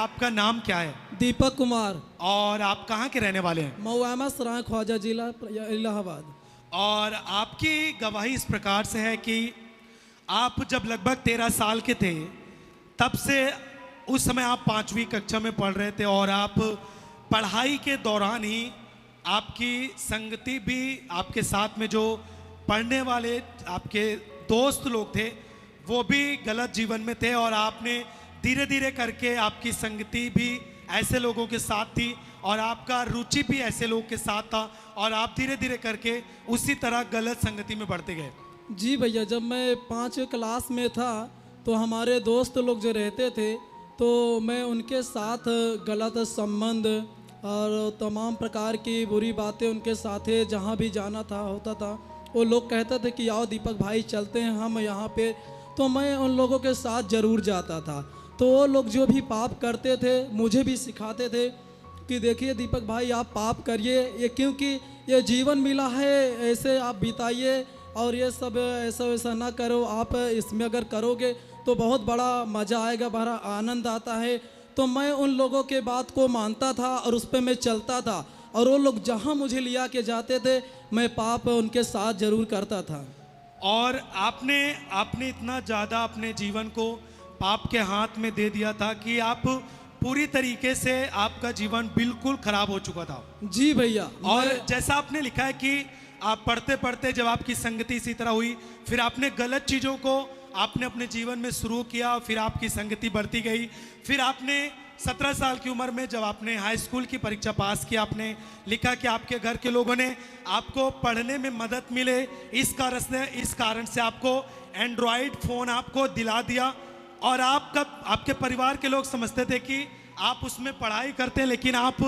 आपका नाम क्या है? दीपक कुमार। और आप कहाँ के रहने वाले हैं? मऊआमा सराय ख्वाजा जिला इलाहाबाद। और आपकी गवाही इस प्रकार से है कि आप जब लगभग 13 साल के थे तब से उस समय आप 5वीं कक्षा में पढ़ रहे थे और आप पढ़ाई के दौरान ही आपकी संगति भी आपके साथ में जो पढ़ने वाले आपके दोस्त लोग थे वो भी गलत जीवन में थे और आपने धीरे धीरे करके आपकी संगति भी ऐसे लोगों के साथ थी और आपका रुचि भी ऐसे लोगों के साथ था और आप धीरे धीरे करके उसी तरह गलत संगति में बढ़ते गए। जी भैया, जब मैं 5वीं क्लास में था तो हमारे दोस्त लोग जो रहते थे तो मैं उनके साथ गलत संबंध और तमाम प्रकार की बुरी बातें उनके साथ जहाँ भी जाना था होता था। वो लोग कहते थे कि आओ दीपक भाई चलते हैं हम यहाँ पे, तो मैं उन लोगों के साथ ज़रूर जाता था। तो वो लोग जो भी पाप करते थे मुझे भी सिखाते थे कि देखिए दीपक भाई आप पाप करिए, ये क्योंकि ये जीवन मिला है ऐसे आप बिताइए और ये सब ऐसा वैसा ना करो, आप इसमें अगर करोगे तो बहुत बड़ा मज़ा आएगा, बड़ा आनंद आता है। तो मैं उन लोगों के बात को मानता था और उस पर मैं चलता था और वो लोग जहाँ मुझे लिया के जाते थे मैं पाप उनके साथ ज़रूर करता था। और आपने इतना ज़्यादा अपने जीवन को पाप के हाथ में दे दिया था कि आप पूरी तरीके से आपका जीवन बिल्कुल खराब हो चुका था। जी भैया। और जैसा आपने लिखा है कि आप पढ़ते पढ़ते जब आपकी संगति इसी तरह हुई फिर आपने गलत चीज़ों को आपने अपने जीवन में शुरू किया, फिर आपकी संगति बढ़ती गई, फिर आपने 17 साल की उम्र में जब आपने हाई स्कूल की परीक्षा पास की आपने लिखा कि आपके घर के लोगों ने आपको पढ़ने में मदद मिले इस कारण से आपको एंड्रॉयड फ़ोन आपको दिला दिया और आपके परिवार के लोग समझते थे कि आप उसमें पढ़ाई करते हैं लेकिन आप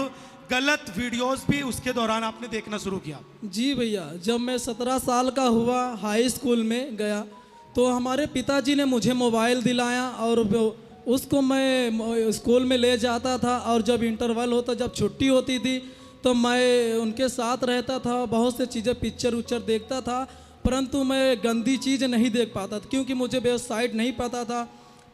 गलत वीडियोस भी उसके दौरान आपने देखना शुरू किया। जी भैया, जब मैं 17 साल का हुआ हाई स्कूल में गया तो हमारे पिताजी ने मुझे मोबाइल दिलाया और उसको मैं स्कूल में ले जाता था और जब इंटरवल होता जब छुट्टी होती थी तो मैं उनके साथ रहता था, बहुत से चीज़ें पिक्चर उच्चर देखता था, परंतु मैं गंदी चीज़ नहीं देख पाता था क्योंकि मुझे वेबसाइट नहीं पता था।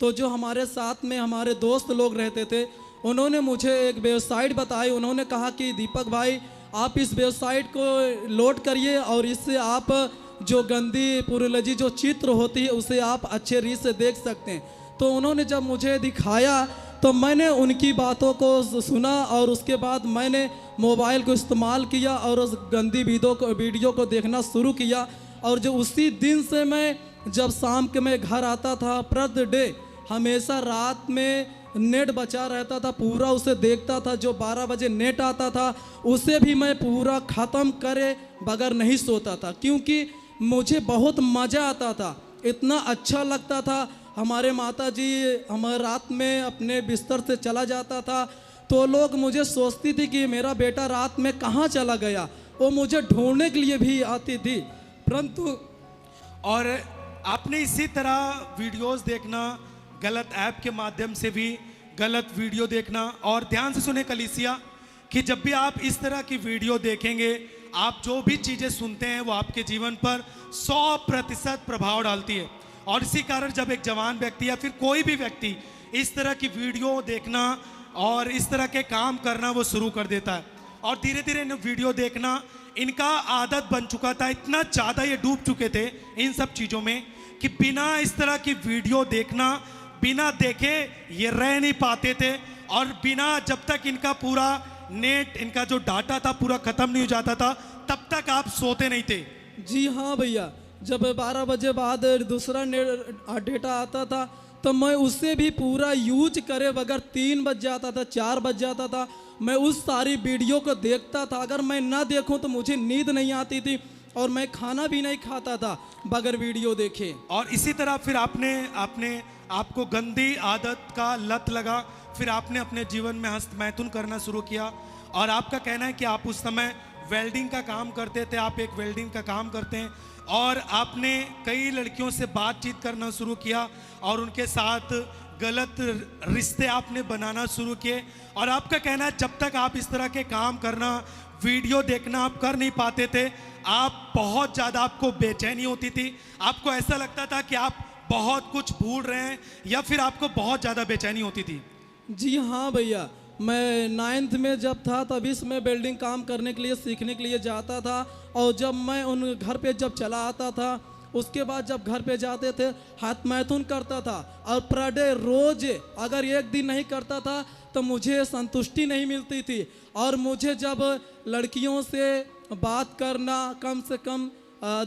तो जो हमारे साथ में हमारे दोस्त लोग रहते थे उन्होंने मुझे एक वेबसाइट बताई। उन्होंने कहा कि दीपक भाई आप इस वेबसाइट को लोड करिए और इससे आप जो गंदी पुरलजी जो चित्र होती है उसे आप अच्छे रीत से देख सकते हैं। तो उन्होंने जब मुझे दिखाया तो मैंने उनकी बातों को सुना और उसके बाद मैंने मोबाइल को इस्तेमाल किया और उस गंदी वीडियो को देखना शुरू किया। और जो उसी दिन से मैं जब शाम के मैं घर आता था प्रति डे हमेशा रात में नेट बचा रहता था, पूरा उसे देखता था। जो 12 बजे नेट आता था उसे भी मैं पूरा ख़त्म करे बगैर नहीं सोता था क्योंकि मुझे बहुत मज़ा आता था, इतना अच्छा लगता था। हमारे माताजी हमारे रात में अपने बिस्तर से चला जाता था तो लोग मुझे सोचती थी कि मेरा बेटा रात में कहाँ चला गया, वो मुझे ढूंढने के लिए भी आती थी। परंतु और आपने इसी तरह वीडियोस देखना, गलत ऐप के माध्यम से भी गलत वीडियो देखना, और ध्यान से सुने कलीसिया कि जब भी आप इस तरह की वीडियो देखेंगे आप जो भी चीज़ें सुनते हैं वो आपके जीवन पर 100% प्रभाव डालती है। और इसी कारण जब एक जवान व्यक्ति या फिर कोई भी व्यक्ति इस तरह की वीडियो देखना और इस तरह के काम करना वो शुरू कर देता है और धीरे धीरे इन वीडियो देखना इनका आदत बन चुका था। इतना ज़्यादा ये डूब चुके थे इन सब चीज़ों में कि बिना इस तरह की वीडियो देखना, बिना देखे ये रह नहीं पाते थे और बिना जब तक इनका पूरा नेट, इनका जो डाटा था पूरा ख़त्म नहीं हो जाता था तब तक आप सोते नहीं थे। जी हाँ भैया, जब 12 बजे बाद दूसरा डेटा आता था तो मैं उससे भी पूरा यूज करे बगैर 3 बज जाता था, 4 बज जाता था, मैं उस सारी वीडियो को देखता था। अगर मैं ना देखूं तो मुझे नींद नहीं आती थी और मैं खाना भी नहीं खाता था बगैर वीडियो देखे। और इसी तरह फिर आपको गंदी आदत का लत लगा, फिर आपने अपने जीवन में हस्तमैथुन करना शुरू किया और आपका कहना है कि आप उस समय वेल्डिंग का काम करते थे, आप एक वेल्डिंग का काम करते हैं और आपने कई लड़कियों से बातचीत करना शुरू किया और उनके साथ गलत रिश्ते आपने बनाना शुरू किए। और आपका कहना है जब तक आप इस तरह के काम करना, वीडियो देखना आप कर नहीं पाते थे, आप बहुत ज़्यादा आपको बेचैनी होती थी, आपको ऐसा लगता था कि आप बहुत कुछ भूल रहे हैं या फिर आपको बहुत ज़्यादा बेचैनी होती थी। जी हाँ भैया, मैं 9th में जब था तभी से मैं वेल्डिंग काम करने के लिए सीखने के लिए जाता था। और जब मैं उन घर पे जब चला आता था, उसके बाद जब घर पे जाते थे हाथ मैथुन करता था। और पर डे रोज अगर एक दिन नहीं करता था तो मुझे संतुष्टि नहीं मिलती थी। और मुझे जब लड़कियों से बात करना, कम से कम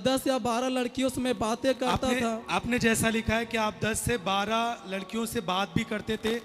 10 या 12 लड़कियों से मैं बातें करता था। आपने जैसा लिखा है कि आप 10 से 12 लड़कियों से बात भी करते थे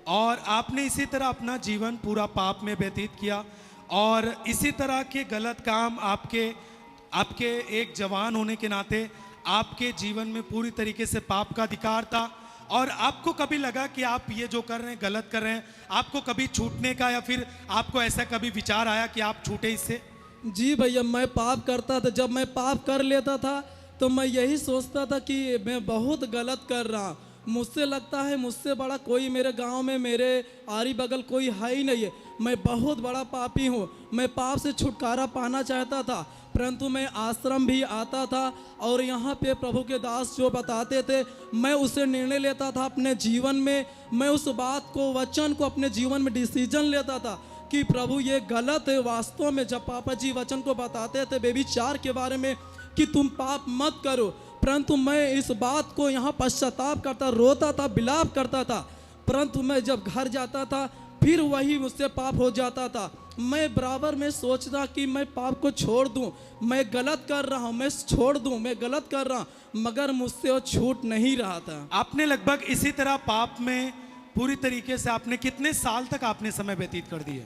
और आपने इसी तरह अपना जीवन पूरा पाप में व्यतीत किया। और इसी तरह के गलत काम आपके एक जवान होने के नाते आपके जीवन में पूरी तरीके से पाप का अधिकार था। और आपको कभी लगा कि आप ये जो कर रहे हैं गलत कर रहे हैं? आपको कभी छूटने का या फिर आपको ऐसा कभी विचार आया कि आप छूटे इससे? जी भैया, मैं पाप करता था। जब मैं पाप कर लेता था तो मैं यही सोचता था कि मैं बहुत गलत कर रहा हूँ। मुझसे लगता है मुझसे बड़ा कोई मेरे गांव में, मेरे आरी बगल कोई है ही नहीं है। मैं बहुत बड़ा पापी हूँ। मैं पाप से छुटकारा पाना चाहता था, परंतु मैं आश्रम भी आता था और यहाँ पे प्रभु के दास जो बताते थे मैं उसे निर्णय लेता था अपने जीवन में। मैं उस बात को, वचन को अपने जीवन में डिसीजन लेता था कि प्रभु ये गलत है। वास्तव में जब पापा जी वचन को बताते थे व्यभिचार के बारे में कि तुम पाप मत करो, परंतु मैं इस बात को यहाँ पश्चाताप करता, रोता था, विलाप करता था। परंतु मैं जब घर जाता था फिर वही मुझसे पाप हो जाता था। मैं बराबर में सोचता कि मैं पाप को छोड़ दूं, मैं गलत कर रहा हूं, मैं छोड़ दूं, मैं गलत कर रहा हूं, मगर मुझसे वो छूट नहीं रहा था। आपने लगभग इसी तरह पाप में पूरी तरीके से आपने कितने साल तक आपने समय व्यतीत कर दिए?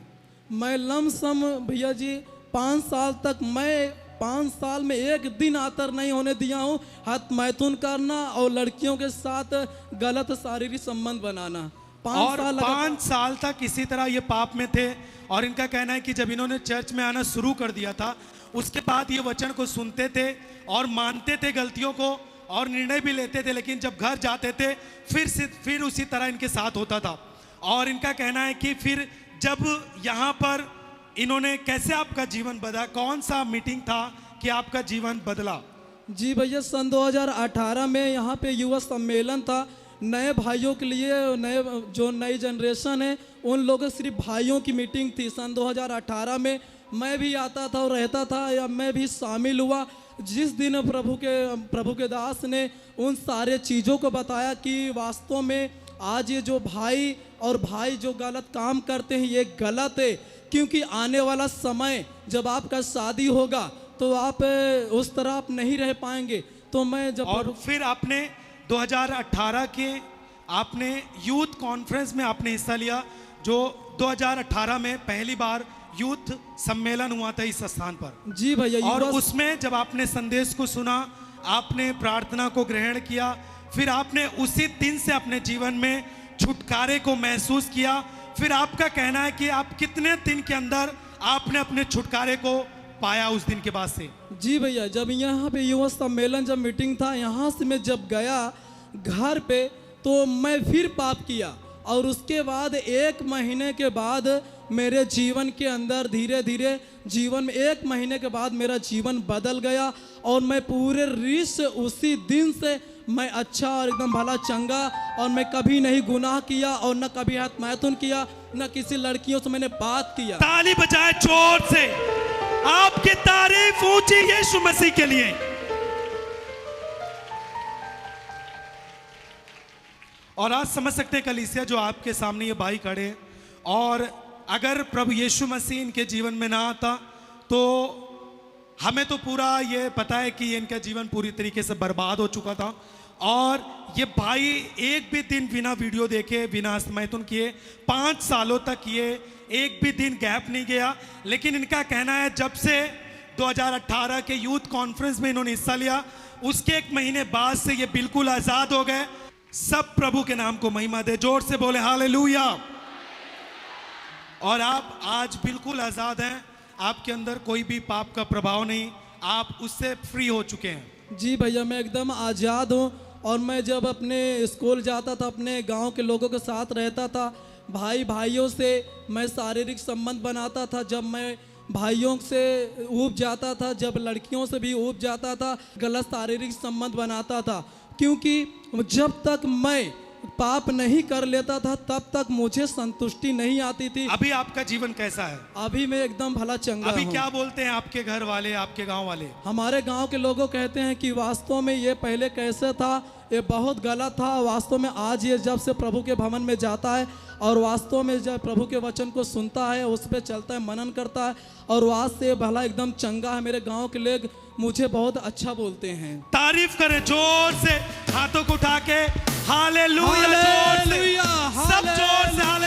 मैं लमसम भैया जी 5 साल तक, मैं 5 साल में एक दिन आतर नहीं होने दिया हूँ। हाथ मैथुन करना और लड़कियों के साथ गलत शारीरिक संबंध बनाना। 5 साल तक इसी तरह ये पाप में थे। और इनका कहना है कि जब इन्होंने चर्च में आना शुरू कर दिया था उसके बाद ये वचन को सुनते थे और मानते थे गलतियों को और निर्णय भी लेते थे, लेकिन जब घर जाते थे फिर उसी तरह इनके साथ होता था। और इनका कहना है कि फिर जब यहाँ पर इन्होंने, कैसे आपका जीवन बदला? कौन सा मीटिंग था कि आपका जीवन बदला? जी भैया, सन 2018 में यहाँ पे युवा सम्मेलन था नए भाइयों के लिए। नई जनरेशन है उन लोगों, सिर्फ भाइयों की मीटिंग थी। सन 2018 में मैं भी आता था और रहता था, या मैं भी शामिल हुआ। जिस दिन प्रभु के दास ने उन सारे चीज़ों को बताया कि वास्तव में आज ये जो भाई जो गलत काम करते हैं ये गलत है, क्योंकि आने वाला समय जब आपका शादी होगा तो आप उस तरह आप नहीं रह पाएंगे। तो मैं जब और फिर आपने 2018 के आपने यूथ कॉन्फ्रेंस में आपने हिस्सा लिया, जो 2018 में पहली बार यूथ सम्मेलन हुआ था इस स्थान पर। जी भैया, और उसमें जब आपने संदेश को सुना, आपने प्रार्थना को ग्रहण किया, फिर आपने उसी दिन से अपने जीवन में छुटकारे को महसूस किया। फिर आपका कहना है कि आप कितने दिन के अंदर आपने अपने छुटकारे को पाया उस दिन के बाद से? जी भैया, जब यहाँ पे युवा सम्मेलन जब मीटिंग था, यहाँ से मैं जब गया घर पे तो मैं फिर पाप किया। और उसके बाद 1 महीने के बाद मेरे जीवन के अंदर धीरे धीरे जीवन में 1 महीने के बाद मेरा जीवन बदल गया। और मैं पूरे रीस उसी दिन से मैं अच्छा और एकदम भला चंगा, और मैं कभी नहीं गुनाह किया और न कभी हाथ मैथुन किया, न किसी लड़कियों से मैंने बात किया। ताली बजाए जोर से, आपकी तारीफ ऊंची यीशु मसीह के लिए। और आज समझ सकते हैं कलीसिया, जो आपके सामने ये भाई खड़े हैं, और अगर प्रभु यीशु मसीह इनके जीवन में ना आता तो हमें तो पूरा ये पता है कि इनका जीवन पूरी तरीके से बर्बाद हो चुका था। और ये भाई एक भी दिन बिना वीडियो देखे, बिना मैथुन किए 5 सालों तक ये एक भी दिन गैप नहीं गया। लेकिन इनका कहना है जब से 2018 के यूथ कॉन्फ्रेंस में इन्होंने हिस्सा लिया, उसके 1 महीने बाद से ये बिल्कुल आज़ाद हो गए। सब प्रभु के नाम को महिमा दे, जोर से बोले हालेलुया। और आप आज बिल्कुल आज़ाद हैं, आपके अंदर कोई भी पाप का प्रभाव नहीं, आप उससे फ्री हो चुके हैं। जी भैया, मैं एकदम आज़ाद हूँ। और मैं जब अपने स्कूल जाता था, अपने गांव के लोगों के साथ रहता था, भाइयों से मैं शारीरिक संबंध बनाता था। जब मैं भाइयों से ऊब जाता था, जब लड़कियों से भी ऊब जाता था, गलत शारीरिक संबंध बनाता था। क्योंकि जब तक मैं पाप नहीं कर लेता था तब तक मुझे संतुष्टि नहीं आती थी। अभी आपका जीवन कैसा है? अभी मैं एकदम भला चंगा अभी हूँ। क्या बोलते हैं आपके घर वाले, आपके गांव वाले? हमारे गांव के लोगों कहते हैं कि वास्तव में ये पहले कैसे था, ये बहुत गलत था। वास्तव में आज ये जब से प्रभु के भवन में जाता है और वास्तव में जब प्रभु के वचन को सुनता है, उस पर चलता है, मनन करता है और आज से भला एकदम चंगा है। मेरे गांव के लोग मुझे बहुत अच्छा बोलते हैं। तारीफ करें जोर से, हाथों को उठा के हालेलुया, जोर से, हालेलुया, सब जोर से हालेलुया।